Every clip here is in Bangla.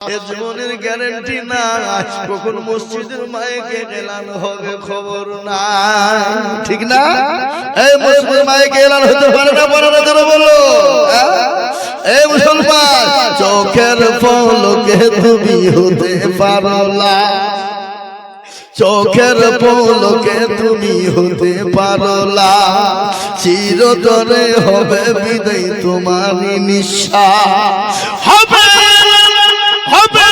এ জীবনের গ্যারান্টি নাই, কখন মসজিদের মাইকে এলান হবে খবর নাই, ঠিক না? এই মসজিদের মাইকে এলান হতে পারে না, পারে না, জোরে বলো। এই মুসলমান, চোখের পলকে তুমি হতে পারো না, চোখের পলকে তুমি হতে পারো না, চিরতরে হবে বিদায় তোমারই নিঃশ্বাস, হবে হবে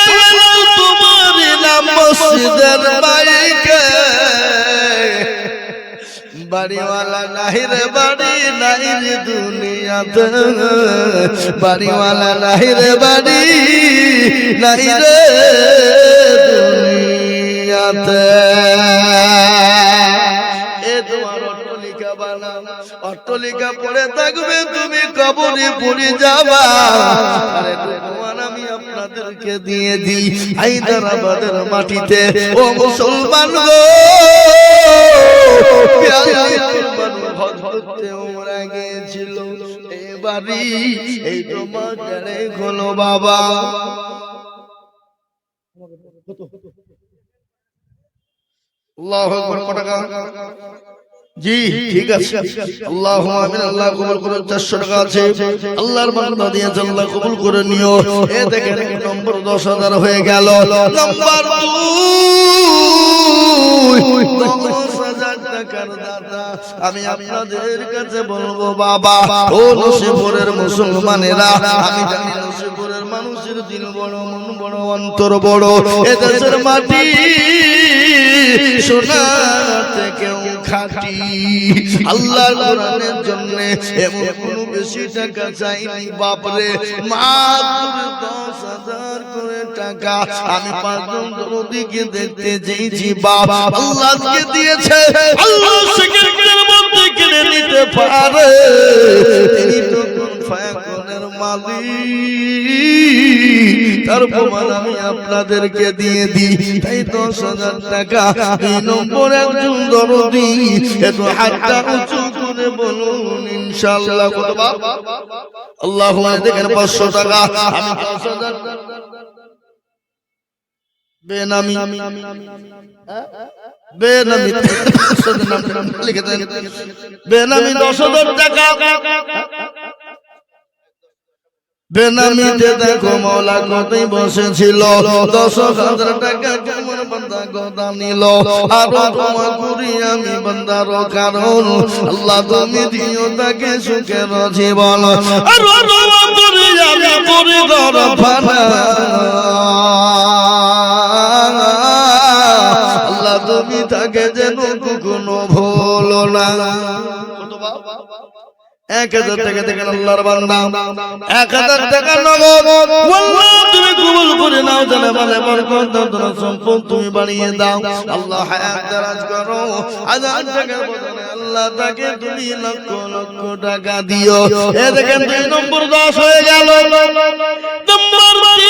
তোমারই নাম মসজিদের মাইকে। বাড়িওয়ালা নাই রে বাড়ি নাই রে দুনিয়াতে, বাড়িওয়ালা নাই রে বাড়ি নাই রে দুনিয়াতে। এ তোমার অট্টালিকা বানাও, অট্টালিকা পড়ে থাকবে, তুমি কবরে পড়ে যাবা। আরে তোমার আমি আপনাদেরকে দিয়ে দিই হায়দ্রাবাদের মাটিতে। ও মুসলমান গো, গিয়েছিল এবারই এই তোমার হলো বাবা। আল্লাহু আকবার, কত টাকা? জি ঠিক আছে, আল্লাহুম্মা আমিন, আল্লাহ কবুল করুন। 400 টাকা আছে, আল্লাহর বান্দা দিয়ে আল্লাহ কবুল করে নিও। এ দেখেন নম্বর 10,000 হয়ে গেল। নাম্বার 2, 10,000 টাকার দাতা আমি আপনাদের কাছে বলবো বাবা। ও নসিপুরের মুসলমানেরা, আমি জানি নসিপুরের মানুষের দিল বড়, মন বড়, অন্তর বড়। এ দেশের মাটি সোনাতে কেউ খাঁটি, আল্লাহর কোরআনের জন্য এমন কোনো বেশি টাকা চাইনি বাপরে, মাত্র 10,000 করে টাকা। আমি 5জন নদীকে দেখতে চেয়েছি বাপ, আল্লাহকে দিয়েছে, আল্লাহ সেকেন্ডের মধ্যে কিনে নিতে পারে, তিনি তো কোন ফায়াকুনের মালিক। তার প্রমাণ আমি আপনাদেরকে দিয়ে দিই। তাই 10,000 টাকা এই নম্বর একজন দরদি, একটু হাতটা উঁচু করে বলুন ইনশাআল্লাহ। কত বাপ? আল্লাহুম্মা দেখেন 500 টাকা আমি 10,000 বেনামি বেনামি লিখে দেন, বেনামি 10,000 টাকা বেনামিতে দেখো মওলা কতই বসেছিল। 10,000 টাকা কেমন বান্দা কথা নিল, আর তোমা করি আমি বান্দার কারণ, আল্লাহ তুমি দিও তাকে সুখের জীবন, আর তোমা করি আমি করি গরফানা, আল্লাহ তুমি তাকে যেন কখনো ভুলো না। 1,000 টাকা দেখেন আল্লাহর বান্দা, 1,000 টাকা নগদ আল্লাহ তুমি কবুল করে নাও, জানে বলে বরকত দাও, তোমার সম্পদ তুমি বাড়িয়ে দাও, আল্লাহ হায়াত দারাজ করো। 1,000 টাকার বদলে আল্লাহ তাকে তুমি লক্ষ লক্ষ টাকা দিও। এ দেখেন 2 নম্বর 10 হয়ে গেল। নম্বর 3,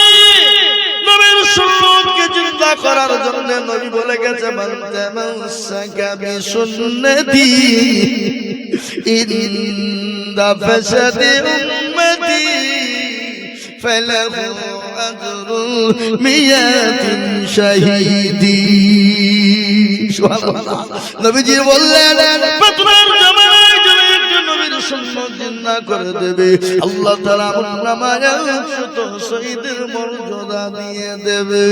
নবীর সুন্নতকে জিন্দা করার জন্য নবী বলে গেছে, মান তামাসসাকা বিসুন্নতি ইনদা ফাসাদি উম্মতি ফালাহু আজরু মিয়াতিন শাহীদি। সুবহানাল্লাহ, নবীজি বললেন প্রথমের জামানায় যদি একজন নবীর সুন্নাত জিন্দা করে দেবে, আল্লাহ তাআলা আপনার নামায় 100 শহীদের মর্যাদা দিয়ে দেবে।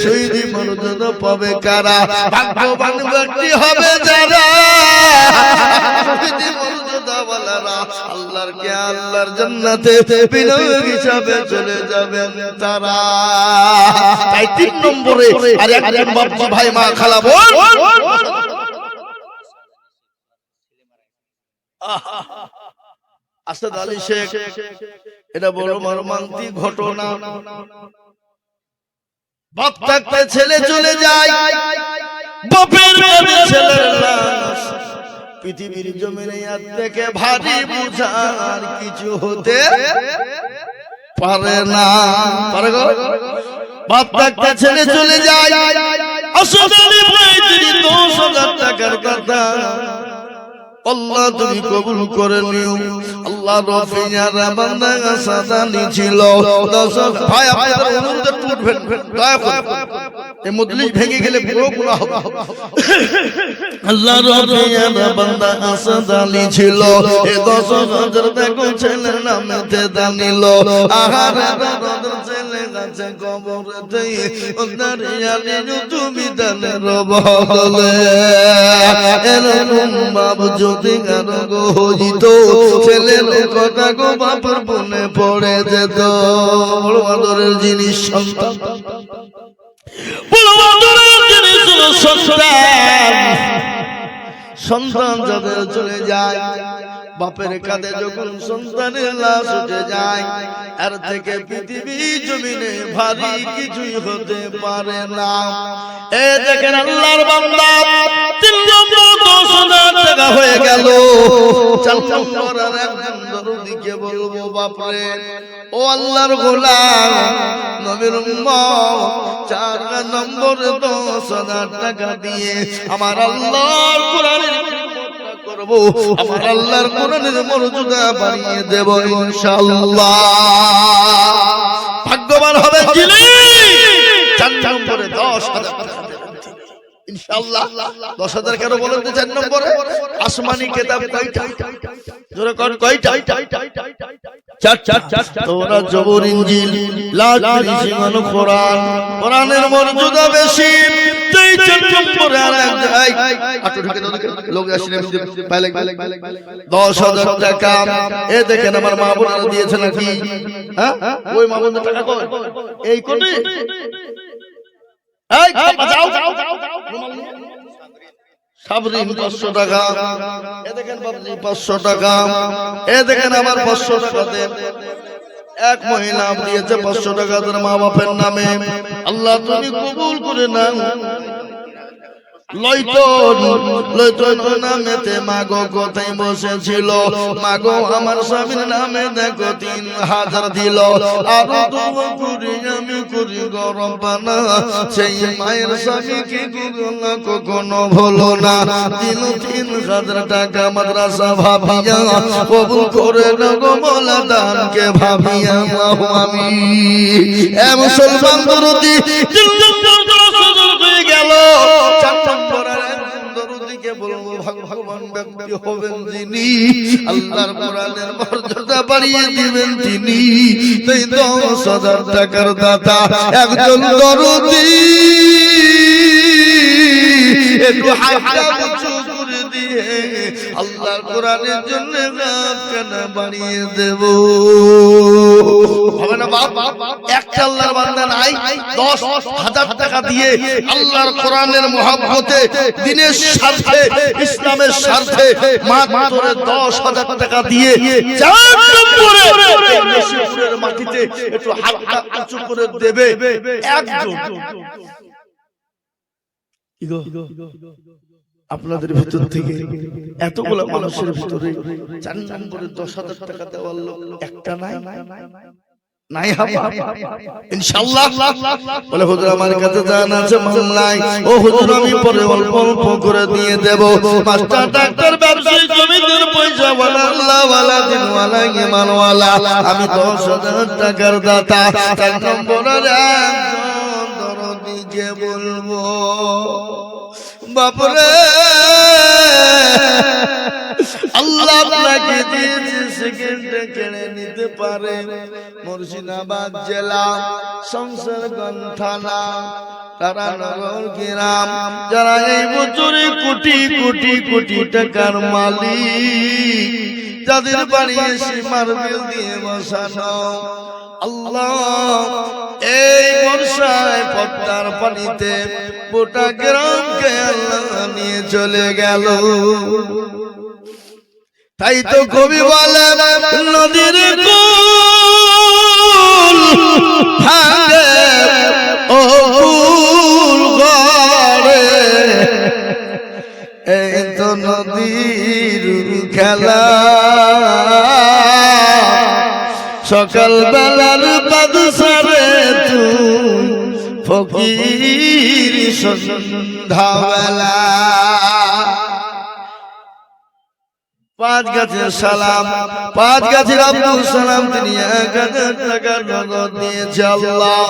শহীদি মর্যাদা পাবে কারা? ভাগ্যবান ব্যক্তি হবে যারা, শহীদি মর্যাদা ওয়ালারা, আল্লাহর জান্নাতে বিনা হিসাবে চলে যাবেন তারা। তাই 3 নম্বরে আর একজন বাবা ভাই মা খালা বল, আসাদ আলী শেখ, এটা বড় মর্মান্তিক ঘটনা। বাপ থাকতে ছেলে চলে যায়, বাপের কাছে ছেলের লাশ, পৃথিবীর জমিনে আর থেকে ভারী বুঝার কিছু হতে পারে না। পারে গো? বাপ থাকতে ছেলে চলে যায়, আসাদ আলী ভাই তিনি 10,000 টাকার কথা আল্লাহ তুমি কবুল করে নিও। আল্লাহ রফিয়ারা বান্দা সাদানি ছিল দর্শক ভাই আপনাদের অনুরোধে টুটবেন দয়া করে এই মজলিস ভেঙে গেলে পুরো গুনাহ হবে। আল্লাহ রফিয়ারা বান্দা সাদানি ছিল এ দর্শক হাজার দেখো ছেলে নামেতে দানিল আহারে দরদের ছেলে গাছে কবরেতে ওদারিয়ালি তুমি দানের বদলে এরকম বাবু যদি গানো হইতো ছেলের কথা গো বাপের মনে পড়ে যেত। বড় আদরের জিনিস সন্তান, বড় আদরের জিনিস হলো সন্তান। সন্তান যাদের চলে যায় বাপের কাঁধে যখন সন্তানের লাশ উঠে যায় এর থেকে পৃথিবী জমিনে ভারী কিছুই হতে পারে না। এ দেখেন আল্লাহর বান্দা 3 নম্বর 10,000 টাকা হয়ে গেল। 4 নম্বর আর একজন দরদিকে বলবো বাপরে ও আল্লাহর গোলাম নবীর উম্মত 4 নম্বর 10,000 টাকা দিয়ে আমার আল্লাহর কোরআনের করবো, আমার আল্লাহর কোরআনের মর্যাদা বাড়িয়ে দেব ইনশাআল্লাহ। ভাগ্যবান হবে যিনি 4 নম্বরে 10,000 টাকা দেবেন ইনশাআল্লাহ। 10,000 কেন বলেন তো 4 নম্বরে? আসমানি কিতাব কয়টা? জোরে কোন কয়টা? 4 তাওরাত জবুর ইনজিল লাল সিমান কোরআন। কোরআনের মর্যাদা বেশি। 4 নম্বরে আর এক আটো ঢুকে লোক আসলে পাইলে 10,000 টাকা। এ দেখেন আমার মা বোনেরা দিয়েছে নাকি? হ্যাঁ ওই মা বোনদের টাকা কই? এই কোটি এই যাও সাবরিন 500 টাকা। এ দেখেন বাবজি 500 টাকা। এ দেখেন আমার 500 টাকা দেন। এক মহিলা দিয়েছে 500 টাকা তার মা বাপের নামে। আল্লাহ তুমি কবুল করে নাও। লইতো নামেতে মাগো কোথায় বসেছিল মাগো আমার স্বামীর নামে দেখো 3,000 দিল। আর দোয়া করি আমি করি গরবানা সেই মায়ের স্বামীকে কখনো ভুলো না। দিল 3,000 টাকা মাদ্রাসা ভাবিয়া কবুল করে নগো মোলা দানকে ভাবিয়া আমি এ মুসলমান দরদি গেল। 4 নম্বর দরদিকে বলবো ভগবান ব্যক্তি হবেন যিনি আল্লাহর কোরআনের মর্যাদা বাড়িয়ে দিবেন তিনি 10,000 টাকার দাতা একজন দরদি একটু হাতটা উঁচু করে দিয়ে আল্লাহর কোরআনের জন্য গাছখানা বাড়িয়ে দেব। হবে না বাপ? একটা আল্লাহর বান্দা নাই 10,000 টাকা দিয়ে আল্লাহর কোরআনের মহব্বতে দ্বীনের স্বার্থে ইসলামের স্বার্থে মাত্র 10,000 টাকা দিয়ে 4 নম্বরে নসিবপুরের মাটিতে একটু হাতটা উঁচু করে দেবে একজন। আপনাদের ভিতর থেকে এতগুলো মানুষের ভিতরে 4 নম্বরে 10,000 টাকা দেওয়ার লোক একটা নাই নাই হবে ইনশাআল্লাহ। বলে হুজুর আমার কাছে জান আছে মাল নাই। ও হুজুর আমি পরে অল্প অল্প করে দিয়ে দেব। মাস্টার ডাক্তার ব্যবসায়ী জমিদার পয়সা ওয়ালা আল্লাহ ওয়ালা দিন ওয়ালা ঈমান ওয়ালা আমি 10,000 টাকার দাতা। 4 নম্বরের একজন দরদিকে বলবো বাপরে আল্লাহ আপনাকে দিয়েছে সেকেন্ডে কেড়ে নিতে পারে। মুর্শিদাবাদ জেলা শমশেরগঞ্জ থানা তারানগর গ্রাম যারা এই বছরে কোটি কোটি কোটি টাকার মালিক যাদের বাড়ি এসে মার্বেল দিয়ে বসানো আল্লাহ এই বর্ষায় পদ্মার পানিতে গোটা গ্রামকে আল্লাহ নিয়ে চলে গেল। তাই তো কবি বলে নদীর কুল ভাঙে ও কুল গড়ে এই তো নদীর খেলা সকাল বেলার বাদশারে তুই ফকির সন্ধ্যাবেলা। 5 গাছের সালাম, 5 গাছের আব্দুল সালাম তিনি 1000 টাকা নগদ দিয়েছে। আল্লাহ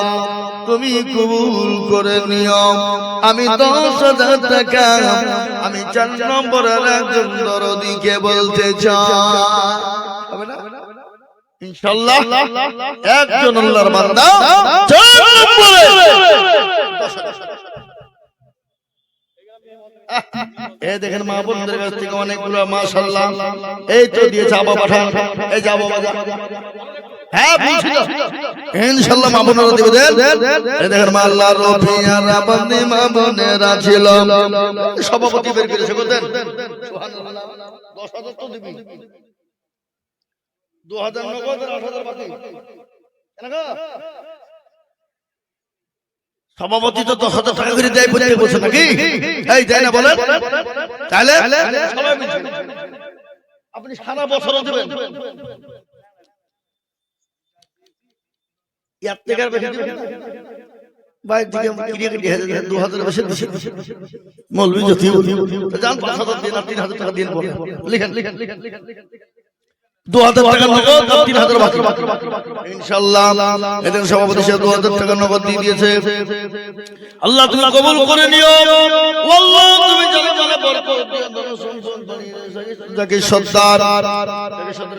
তুমি কবুল করে নিও। আমি 10,000 টাকা আমি 4 নম্বরের একজন দরদিকে বলতে চাই, হবে না ইনশাআল্লাহ? একজন আল্লাহর বান্দা 4 নম্বরে এই দেখেন মা বোনদের কাছ থেকে অনেকগুলো মাশাআল্লাহ এই তো দিয়েছে। আবা পাঠান, এই যে আবা বাজা, হ্যাঁ বুঝছো ইনশাআল্লাহ মা বোনেরা দিবে দেন। এই দেখেন মা আল্লাহর রফিয়ারা বন্দে মা বোনেরা ছিল। সভাপতি বের করেছে গো, দেন সুবহানাল্লাহ। 10,000 তো দিবি, 2000 নগদ আর 8000 বাকি কেন গো? সভাপতি তো 10,000 টাকা করে দেয় প্রত্যেক বছর নাকি? এই দেয় না বলেন? তাহলে সবাই মিলে আপনি সারা বছরও দিবেন, এর থেকে আর বেশি দিবেন না। বাইরে থেকে কিনে কিনে 2000 বেশি দিছে মৌলভী জ্যোতি জান 5,000 দিন আর 3,000 টাকা দিন পড়ে লিখেন 2000 টাকা নগদ আর 3,000 বাকি ইনশাআল্লাহ। এদের সভাপতি সে 2000 টাকা নগদ দিয়ে দিয়েছে। আল্লাহ তুমি কবুল করে নিও। আল্লাহ তুমি জানে জানে বরকত দিও। যাকে সত্তার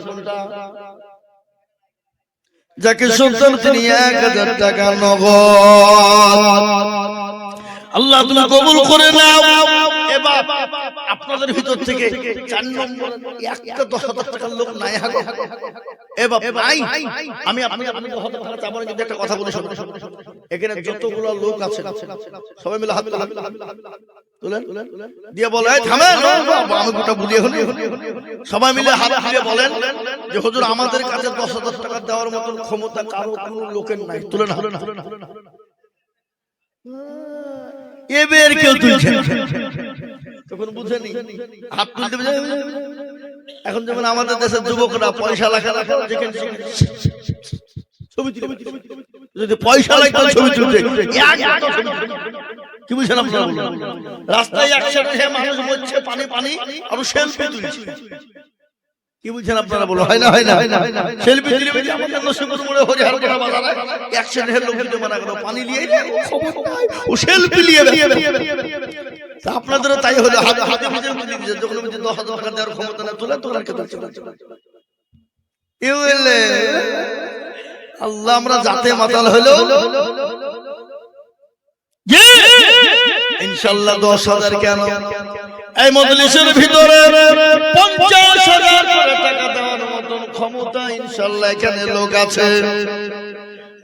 কোনটা যাকে সন্তান তিনি 1000 টাকা নগদ আল্লাহ তুমি কবুল করে নাও। এবার আপনাদের ভিতর থেকে 4 নম্বর একটা 10,000 টাকার লোক নাই হাগো এবার ভাই আমি আপনি 10,000 টাকা চাবো না, কিন্তু একটা কথা বলি শুনুন। এখানে যতগুলো লোক আছে সবাই মিলে হাত তুলেন দিয়ে বলে এই থামেন, আমি গোটা বলি এখন। সবাই মিলে হাত দিয়ে বলেন যে হুজুর আমাদের কাছে 10,000 টাকা দেওয়ার মতো ক্ষমতা কারো কোনো লোকের নাই। তুলেন হাত। এবার কেউ তুলছে তখন বুঝেনি হাত তুলতে। এখন যেমন আমাদের দেশের যুবকরা পয়সা লাগা যেখানে ছবি তুলে, যদি পয়সা লাগতো ছবি তুলতে কি বুঝছেন আপনারা? রাস্তায় একসাথে মানুষ মরছে, পানি পানি আর সেলফি তুলছে, কি বুঝছেন আপনারা? বলো হয় না? হয় না? সেলফি তুলে আমাদের নসিবপুর মোড়ে হরিহরপাড়া বাজারে অ্যাক্সিডেন্টের লোক কিন্তু মারা গেল, পানি নিয়ে খবর নাই ও সেলফি নিয়ে। আপনাদেরও তাই হলো, হাতে বুঝে তুলে দিয়েছে। যখন 10,000 টাকা দেওয়ার ক্ষমতা না তুলে তোলার কে তুলছে? আল্লাহ আমরা যাতে মাতাল হলো ইনশাআল্লাহ 10,000 কেন এই মজলিসের ভিতরে 50,000 করে টাকা দেওয়ার মতন ক্ষমতা ইনশাআল্লাহ এখানে লোক আছে।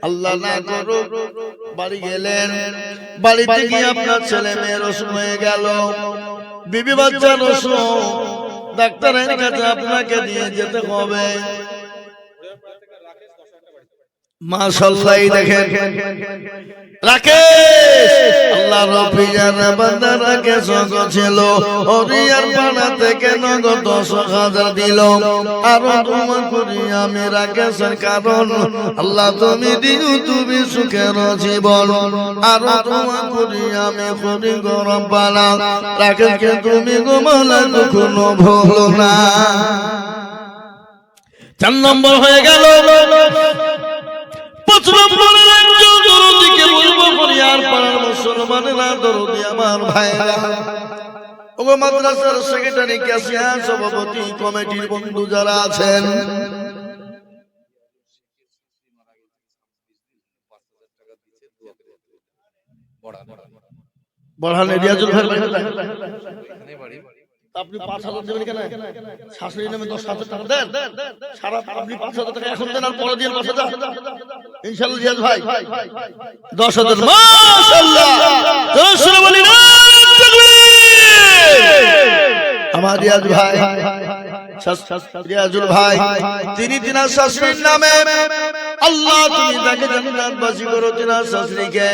আল্লাহ না করো বাড়ি গেলেন, বাড়িতে গিয়ে আপনার ছেলে মেয়ের অসুখ হয়ে গেল, বিবি বাচ্চার অসুখ, ডাক্তারের কাছে আপনাকে নিয়ে যেতে হবে। মাশাআল্লাহ দেখেন রাকেশ আল্লাহ রফিয়ার বান্দা রাকেশ ছিল হরিয়ার পানা থেকে নগদ 10,000 দিল। আর তোমার করি আমি রাকেশের কারণ আল্লাহ তুমি দিও তুমি সুখের জীবন। আর তোমার করি আমি করি গরম পালা রাকেশকে তুমি গোমালা কখনো ভুলো না। 4 নম্বর হয়ে গেল। 5 নম্বরের একজন দরদিকে বলবো হরিয়ার পাড়ার মুসলমানেরা, দরদি আমার ভাইরা, ওগো মাদ্রাসার সেক্রেটারি, ক্যাশিয়ার, সভাপতি, কমিটির বন্ধু যারা আছেন, বড়হানে রিয়াজুল ভাই আপনি 5,000 দেবেন কেন? শাশুড়ি নামে 10,000 টাকা দেন, সারা আপনি 5,000 টাকা এখন দেন আর পরে দিয়ে 5,000 ইনশাআল্লাহ। রিয়াজ ভাই 10,000 মাশাআল্লাহ রাসূল বলি না আমার রিয়াজ ভাই, রিয়াজুল ভাই তিনি তিনার শাশুড়ির নামে আল্লাহ তুমি তাকে জান্নাতবাসী করো। তিনার শাশুড়িকে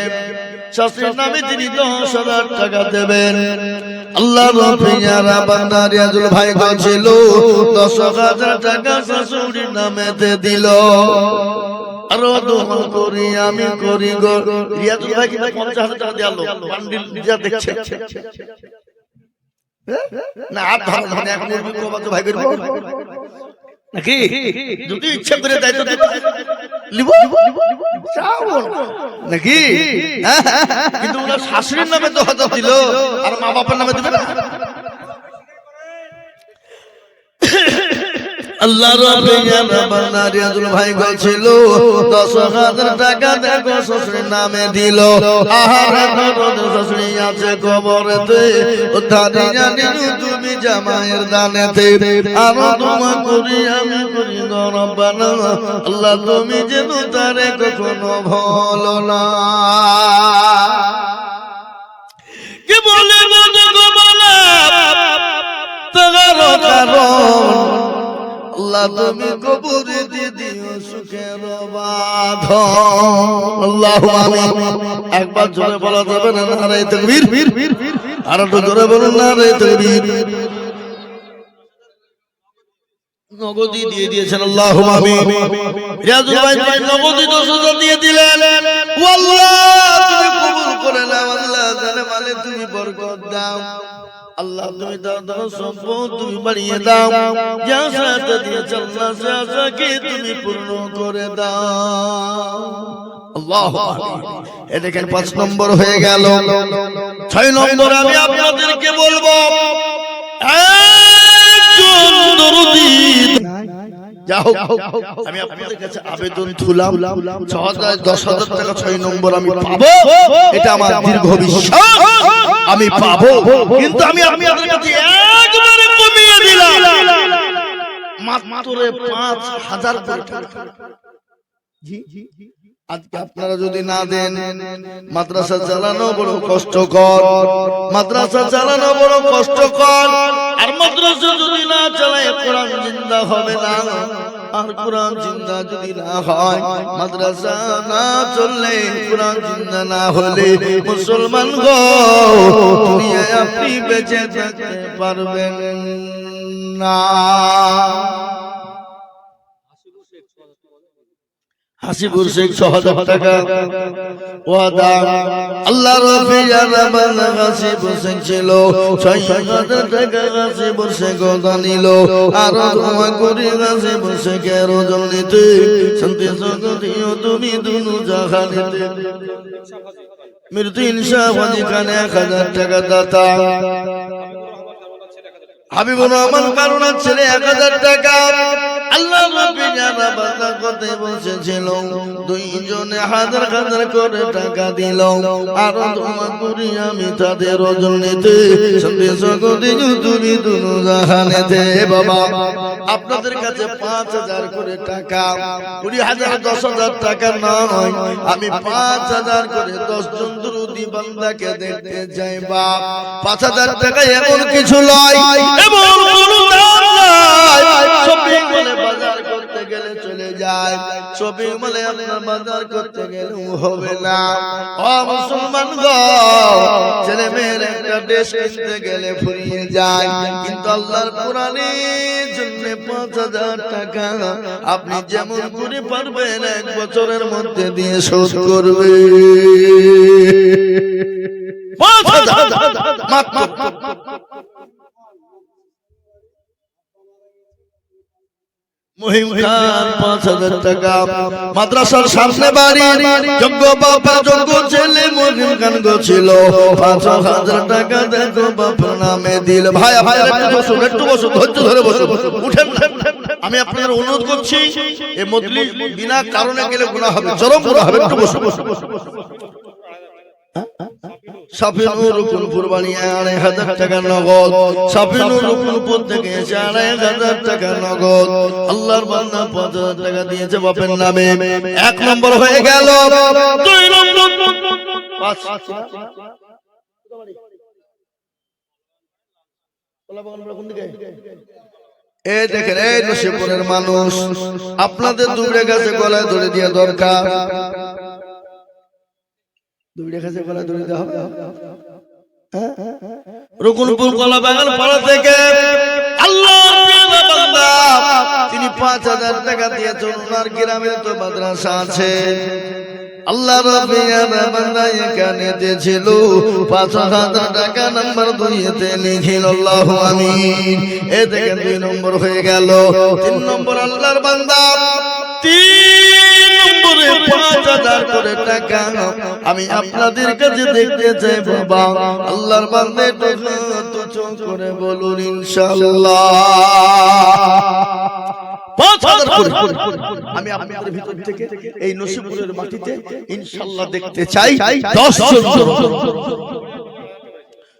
শাশুড়ির নামে তিনি 10,000 টাকা দেবেন। আল্লাহ রফিয়ারা বান্দা রিয়াজুল ভাই ছিল 10,000 টাকা শাশুড়ির নামেতে দিল। আরো দোয়া করি আমি করি গো রিয়াজুল ভাই কিন্তু 50,000 টাকা দিলো বান্ডিল যা দেখছে না হাত ধরো না, এক মুরগি কবাতো ভাই করব নাকি? যদি ইচ্ছা করে দেয় তো লিব চাও নাকি? কিন্তু ওনার শাশুড়ির নামে তো হযরত দিল, আর মা বাবার নামে দিবে না। আল্লাহ রাব্বুল রিয়াজুল ভাই বলছিল 10,000 টাকা দেখো শ্বশুরের নামে দিল। আহারে শ্বশুরি আছে কবরেতে, উদ্ধারি জানি তুমি জামাইয়ের দানেতে। আর তোমা করি আমি করি রব্বানা, আল্লাহ তুমি যেন তারে কখনো ভুলো না। কি বলে গো বলা তাগারো কারণ আল্লাহ তুমি কবরে দিয়ে দিও সুখের বাঁধন। আল্লাহু আমিন। একবার জোরে বলা যাবে না? নারে তাকবীর। আর একটু জোরে বলুন নারে তাকবীর। নগদি দিয়ে দিয়েছেন, আল্লাহু আমিন। রিয়াজুল ভাই নগদি 10,000 দিয়ে দিলেন। ও আল্লাহ তুমি কবুল করে নাও, আল্লাহ জানে মানে তুমি বরকত দাও, আল্লাহ তুমি দাও সম্পদ তুমি বাড়িয়ে দাও, যা সাথে দিয়েছ আল্লাহ সে আশাকে তুমি পূর্ণ করে দাও। আল্লাহু আকবার। এ দেখেন 5 নম্বর হয়ে গেল। 6 নম্বর আমি আপনাদেরকে বলবো, একজন দরদি যাও, আমি আপনাদের কাছে আবেদন তুলাম 10,000 টাকা 6 নম্বর আমি পাবো, এটা আমার দীর্ঘ বিশ্বাস আমি পাবো। কিন্তু আমি আপনাদের কাছে একবারে কমিয়ে দিলাম মাত্র 5,000 টাকা। আজকে আপনারা যদি না দেন, মাদ্রাসা চালানো বড় কষ্টকর, মাদ্রাসা চালানো বড় কষ্টকর। আর মাদ্রাসা যদি না চালায় কোরআন জিন্দা হবে না। আর কোরআন জিন্দা যদি না হয়, মাদ্রাসা না চললে, কোরআন জিন্দা না হলে মুসলমান গো দুনিয়ায় আপনি বেঁচে থাকতে পারবেন না। হাসিবুর শেখ 6,000 টাকা ওয়াদা। আল্লাহ রাব্বি জানাবান হাসিবুর শেখ ছিল 6,000 টাকা হাসিবুর শেখ ওয়াদা নিল। আর তোমা করি হাসিবুর শেখের জন্যতে শান্তি জগতিও তুমি দুনু জাহানেতে। মৃত্যু ইনশাআল্লাহ খানে 1,000 টাকা দাতা। হাবিবুর রহমান কারুনার ছেলে 1,000 টাকা। আল্লাহ রাব্বি জানাবান করতে বসেছিল, দুইজনে 1,000 করে টাকা দিল। আর তোমা করি আমি তাদের জন্যতে শান্তি জগতে তুমি দুনু জাহানেতে। বাবা আপনাদের কাছে 5,000 করে টাকা, 20,000 10,000 টাকা নয়, আমি 5,000 করে 10 জন দরুদি বান্দাকে দেখতে চাই। বাপ 5,000 টাকা এমন কিছু নয়, এমন কোনো দাম নাই। শপিং মলে বাজার করতে গেলে চলে যায়, শপিং মলে আপনার বাজার করতে গেলে হবে না। ও মুসলমান গো, ছেলে মেয়ের একটা ড্রেস কিনতে গেলে ফুরিয়ে যায়, কিন্তু আল্লাহর কোরআনের জন্য 5,000 টাকা আপনি যেমন করে পারবেন 1 বছরের মধ্যে দিয়ে শোধ করবে। 5,000 মাত্র। মহিম খান 5,000 টাকা। মাদ্রাসার সামনে বাড়ি, যোগ্য বাবা যোগ্য ছেলে মহিম খান গো ছিল, 5,000 টাকা দেখো বাবার নামে দিল। ভাই ভাই একটু বসুন, ধৈর্য ধরে বসুন, উঠেন। আমি আপনাদের অনুরোধ করছি, এই মজলিস বিনা কারণে গেলে গুনাহ হবে, চরম গুনাহ হবে। একটু বসুন। সাফিনুর রুকুনপুর বানিয়ে 2,500 টাকা নগদ। সাফিনুর রুকুনপুর থেকে 2,500 টাকা নগদ। আল্লাহর বান্দা 5,000 টাকা দিয়েছে বাপের নামে। 1 নম্বর হয়ে গেল। 2 নম্বর এই দেখেন, এই নসিপুরের মানুষ, আপনাদের দুবড়ে গাছে গলায় ধরে দিয়ে দরকার। রুকুনপুর কলা বাগান পাড়া থেকে তিনি 5,000 টাকা দিয়েছেন। ওনার গ্রামে তো মাদ্রাসা আছে, আল্লাহ রাব্বিয়ার বান্দা এখানে দিয়েছিল ৫,০০০ টাকা নাম্বার ২-তে লিখিল আল্লাহু আমিন। এ থেকে ২ নম্বর হয়ে গেল। ৩ নম্বর আল্লাহর বান্দা ৩ নম্বরে ৫,০০০ করে টাকা আমি আপনাদের কাছে দেখতে চাই বাবা। আল্লাহর বান্দা একটু চোখ করে বলুন ইনশাআল্লাহ। ৫,০০০ করে আমি আপনাদের ভিতর থেকে এই নসিবপুরের মাটিতে ইনশাআল্লাহ দেখতে চাই ১০ জন।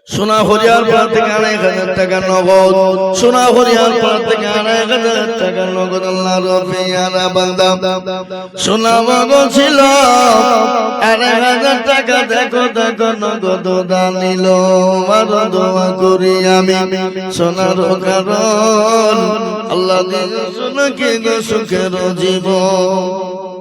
সোনা হরিয়ার পাড়া থেকে ২,৫০০ টাকা নগদ, সোনা হরিয়ার পাড়া থেকে ২,৫০০ টাকা নগদ। আল্লাহ রাব্বিয়ার বান্দা সোনা মগজ ছিল ২,৫০০ টাকা, দেখো দেখো নগদ দান নিল। আমার দোয়া করি আমি সোনার কারণ আল্লাহ দিল সোনাকে গো সুখের জীবন।